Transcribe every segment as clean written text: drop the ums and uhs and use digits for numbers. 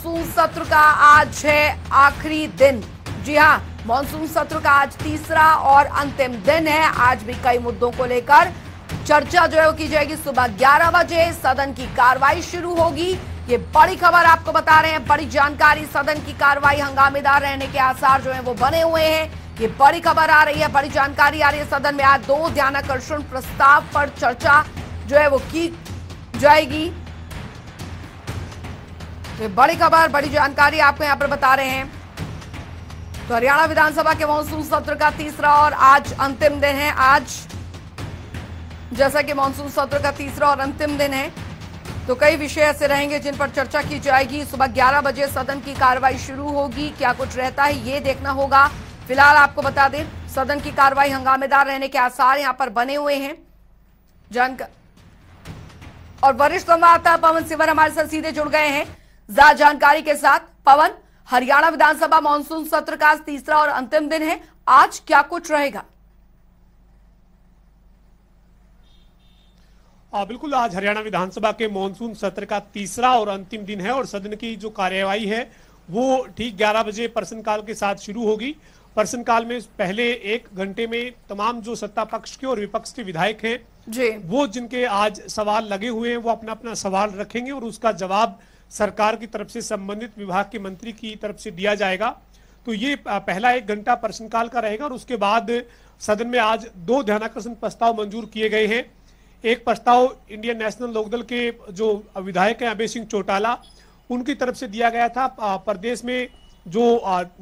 Monsoon सत्र का आज है आखिरी दिन। जी हां, मॉनसून सत्र का आज तीसरा और अंतिम दिन है। आज भी कई मुद्दों को लेकर चर्चा जो है वो की जाएगी। सुबह 11 बजे सदन की कार्रवाई शुरू होगी। ये बड़ी खबर आपको बता रहे हैं, बड़ी जानकारी। सदन की कार्रवाई हंगामेदार रहने के आसार जो है वो बने हुए हैं। ये बड़ी खबर आ रही है, बड़ी जानकारी आ रही है। सदन में आज 2 ध्यानाकर्षण प्रस्ताव पर चर्चा जो है वो की जाएगी। तो बड़ी खबर, बड़ी जानकारी आपको यहां पर बता रहे हैं। तो हरियाणा विधानसभा के मॉनसून सत्र का तीसरा और आज अंतिम दिन है। आज जैसा कि मॉनसून सत्र का तीसरा और अंतिम दिन है, तो कई विषय ऐसे रहेंगे जिन पर चर्चा की जाएगी। सुबह 11 बजे सदन की कार्रवाई शुरू होगी। क्या कुछ रहता है ये देखना होगा। फिलहाल आपको बता दें, सदन की कार्रवाई हंगामेदार रहने के आसार यहां पर बने हुए हैं। और वरिष्ठ संवाददाता पवन सिवर हमारे साथ सीधे जुड़ गए हैं ज्यादा जानकारी के साथ। पवन, हरियाणा विधानसभा मॉनसून सत्र का तीसरा और अंतिम दिन है, आज क्या कुछ रहेगा? बिल्कुल, आज हरियाणा विधानसभा के मॉनसून सत्र का तीसरा और अंतिम दिन है और सदन की जो कार्यवाही है वो ठीक 11 बजे प्रश्नकाल के साथ शुरू होगी। प्रश्नकाल में पहले 1 घंटे में तमाम जो सत्ता पक्ष के और विपक्ष के विधायक हैं जी, वो जिनके आज सवाल लगे हुए हैं वो अपना अपना सवाल रखेंगे और उसका जवाब सरकार की तरफ से संबंधित विभाग के मंत्री की तरफ से दिया जाएगा। तो ये पहला 1 घंटा प्रश्नकाल का रहेगा और उसके बाद सदन में आज 2 ध्यानाकर्षण प्रस्ताव मंजूर किए गए हैं। एक प्रस्ताव इंडियन नेशनल लोकदल के जो विधायक हैं अभय सिंह चौटाला, उनकी तरफ से दिया गया था। प्रदेश में जो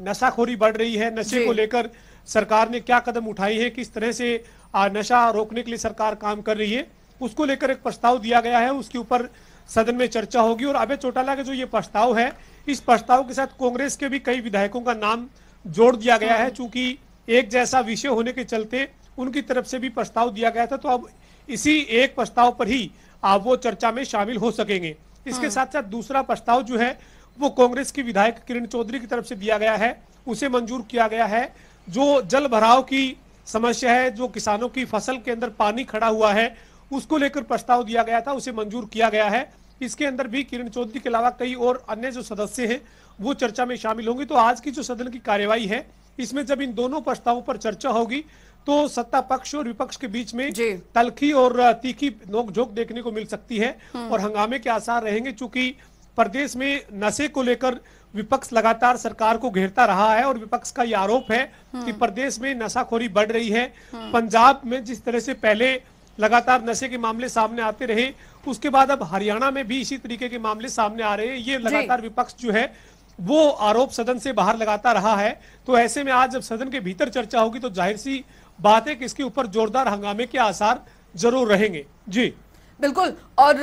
नशाखोरी बढ़ रही है, नशे को लेकर सरकार ने क्या कदम उठाई है, किस तरह से नशा रोकने के लिए सरकार काम कर रही है, उसको लेकर एक प्रस्ताव दिया गया है। उसके ऊपर सदन में चर्चा होगी। और अभय चौटाला का जो ये प्रस्ताव है, इस प्रस्ताव के साथ कांग्रेस के भी कई विधायकों का नाम जोड़ दिया गया है। चूंकि एक जैसा विषय होने के चलते उनकी तरफ से भी प्रस्ताव दिया गया था, तो अब इसी एक प्रस्ताव पर ही वो चर्चा में शामिल हो सकेंगे। इसके साथ साथ दूसरा प्रस्ताव जो है वो कांग्रेस की विधायक किरण चौधरी की तरफ से दिया गया है, उसे मंजूर किया गया है। जो जल भराव की समस्या है, जो किसानों की फसल के अंदर पानी खड़ा हुआ है, उसको लेकर प्रस्ताव दिया गया था, उसे मंजूर किया गया है। इसके अंदर भी किरण चौधरी के अलावा कई और अन्य जो सदस्य हैं वो चर्चा में शामिल होंगे। तो आज की जो सदन की कार्यवाही है, इसमें जब इन दोनों प्रस्तावों पर चर्चा होगी तो सत्ता पक्ष और विपक्ष के बीच में तलखी और तीखी नोकझोंक देखने को मिल सकती है और हंगामे के आसार रहेंगे। चूंकि प्रदेश में नशे को लेकर विपक्ष लगातार सरकार को घेरता रहा है और विपक्ष का यह आरोप है कि प्रदेश में नशाखोरी बढ़ रही है। पंजाब में जिस तरह से पहले लगातार नशे के मामले सामने आते रहे, उसके बाद अब हरियाणा में भी इसी तरीके के मामले सामने आ रहे हैं। ये लगातार विपक्ष जो है वो आरोप सदन से बाहर लगाता रहा है। तो ऐसे में आज जब सदन के भीतर चर्चा होगी तो जाहिर सी बात है कि इसके ऊपर जोरदार हंगामे के आसार जरूर रहेंगे। जी बिल्कुल। और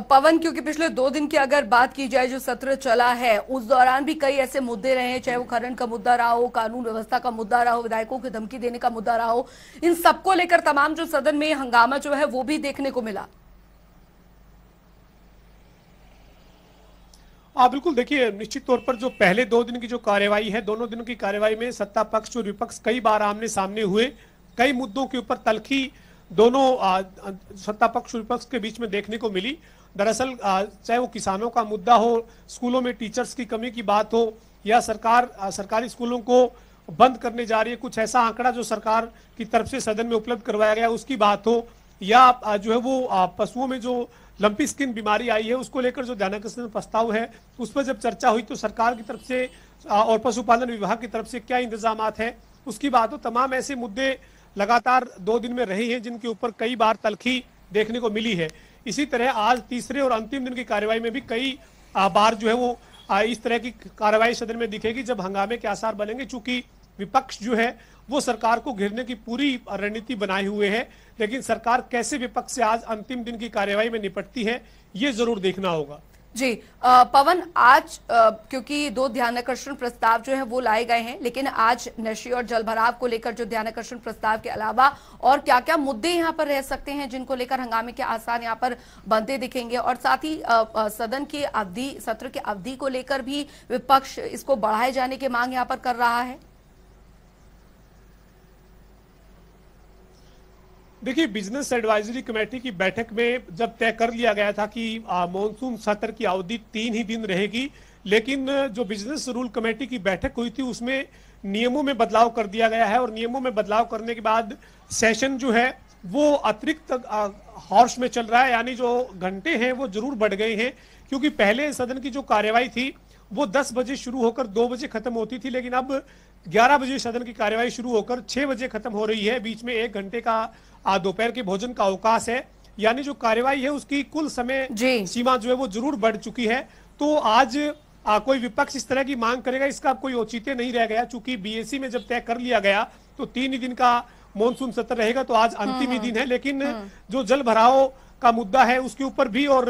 पवन, क्योंकि पिछले 2 दिन की अगर बात की जाए, जो सत्र चला है उस दौरान भी कई ऐसे मुद्दे रहे हैं, चाहे वो खनन का मुद्दा रहा हो, कानून व्यवस्था का मुद्दा रहा हो, विधायकों की धमकी देने का मुद्दा रहा हो, इन सबको लेकर तमाम जो सदन में हंगामा जो है वो भी देखने को मिला। बिल्कुल, देखिए, निश्चित तौर पर जो पहले 2 दिन की जो कार्यवाही है, दोनों दिनों की कार्यवाही में सत्ता पक्ष और विपक्ष कई बार आमने सामने हुए। कई मुद्दों के ऊपर तलखी दोनों सत्ता पक्ष और विपक्ष के बीच में देखने को मिली। दरअसल चाहे वो किसानों का मुद्दा हो, स्कूलों में टीचर्स की कमी की बात हो, या सरकारी स्कूलों को बंद करने जा रही है, कुछ ऐसा आंकड़ा जो सरकार की तरफ से सदन में उपलब्ध करवाया गया उसकी बात हो, या जो है वो पशुओं में जो लंपी स्किन बीमारी आई है उसको लेकर जो ध्यानाकर्षण प्रस्ताव है उस पर जब चर्चा हुई तो सरकार की तरफ से और पशुपालन विभाग की तरफ से क्या इंतजामात है उसकी बात हो। तमाम ऐसे मुद्दे लगातार 2 दिन में रहे हैं जिनके ऊपर कई बार तलखी देखने को मिली है। इसी तरह आज तीसरे और अंतिम दिन की कार्यवाही में भी कई बार जो है वो इस तरह की कार्यवाही सदन में दिखेगी जब हंगामे के आसार बनेंगे। चूंकि विपक्ष जो है वो सरकार को घेरने की पूरी रणनीति बनाए हुए है, लेकिन सरकार कैसे विपक्ष से आज अंतिम दिन की कार्यवाही में निपटती है ये जरूर देखना होगा। जी पवन, आज क्योंकि 2 ध्यानाकर्षण प्रस्ताव जो है वो लाए गए हैं, लेकिन आज नशे और जलभराव को लेकर जो ध्यानाकर्षण प्रस्ताव के अलावा और क्या क्या मुद्दे यहाँ पर रह सकते हैं जिनको लेकर हंगामे के आसार यहाँ पर बनते दिखेंगे, और साथ ही सदन की अवधि, सत्र की अवधि को लेकर भी विपक्ष इसको बढ़ाए जाने की मांग यहाँ पर कर रहा है। देखिए, बिजनेस एडवाइजरी कमेटी की बैठक में जब तय कर लिया गया था कि मॉनसून सत्र की अवधि 3 ही दिन रहेगी, लेकिन जो बिजनेस रूल कमेटी की बैठक हुई थी उसमें नियमों में बदलाव कर दिया गया है और नियमों में बदलाव करने के बाद सेशन जो है वो अतिरिक्त हॉर्स में चल रहा है, यानी जो घंटे हैं वो जरूर बढ़ गए हैं, क्योंकि पहले सदन की जो कार्यवाही थी वो 10 बजे शुरू होकर 2 बजे खत्म होती थी, लेकिन अब 11 बजे सदन की कार्यवाही शुरू होकर 6 बजे खत्म हो रही है। बीच में 1 घंटे का दोपहर के भोजन का अवकाश है, यानी जो कार्यवाही है उसकी कुल समय सीमा जो है वो जरूर बढ़ चुकी है। तो आज कोई विपक्ष इस तरह की मांग करेगा इसका कोई औचित्य नहीं रह गया, चूंकि बीएसी में जब तय कर लिया गया तो 3 ही दिन का मॉनसून सत्र रहेगा, तो आज अंतिम ही दिन है। लेकिन जो जल भराव का मुद्दा है उसके ऊपर भी और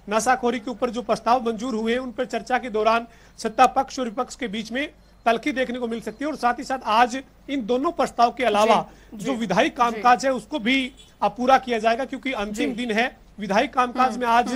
नशाखोरी के ऊपर जो प्रस्ताव मंजूर हुए हैं उन पर चर्चा के दौरान सत्ता पक्ष और विपक्ष के बीच में तल्खी देखने को मिल सकती है। और साथ ही साथ आज इन दोनों प्रस्ताव के अलावा जो विधायी कामकाज है उसको भी पूरा किया जाएगा, क्योंकि अंतिम दिन है। विधायी कामकाज में आज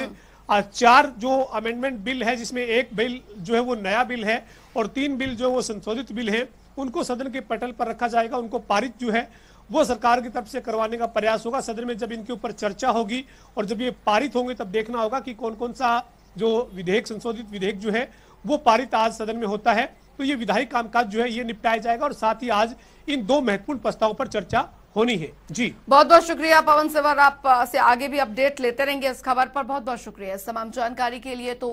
4 जो अमेंडमेंट बिल है, जिसमें 1 बिल जो है वो नया बिल है और 3 बिल जो है वो संशोधित बिल है, उनको सदन के पटल पर रखा जाएगा। उनको पारित जो है वो सरकार की तरफ से करवाने का प्रयास होगा। सदन में जब इनके ऊपर चर्चा होगी और जब ये पारित होंगे तब देखना होगा कि कौन कौन सा जो विधेयक, संशोधित विधेयक जो है वो पारित आज सदन में होता है। तो ये विधायी कामकाज जो है ये निपटाया जाएगा और साथ ही आज इन 2 महत्वपूर्ण प्रस्तावों पर चर्चा होनी है। जी बहुत बहुत शुक्रिया पवन सिवर, आप से आगे भी अपडेट लेते रहेंगे इस खबर पर। बहुत बहुत शुक्रिया इस तमाम जानकारी के लिए। तो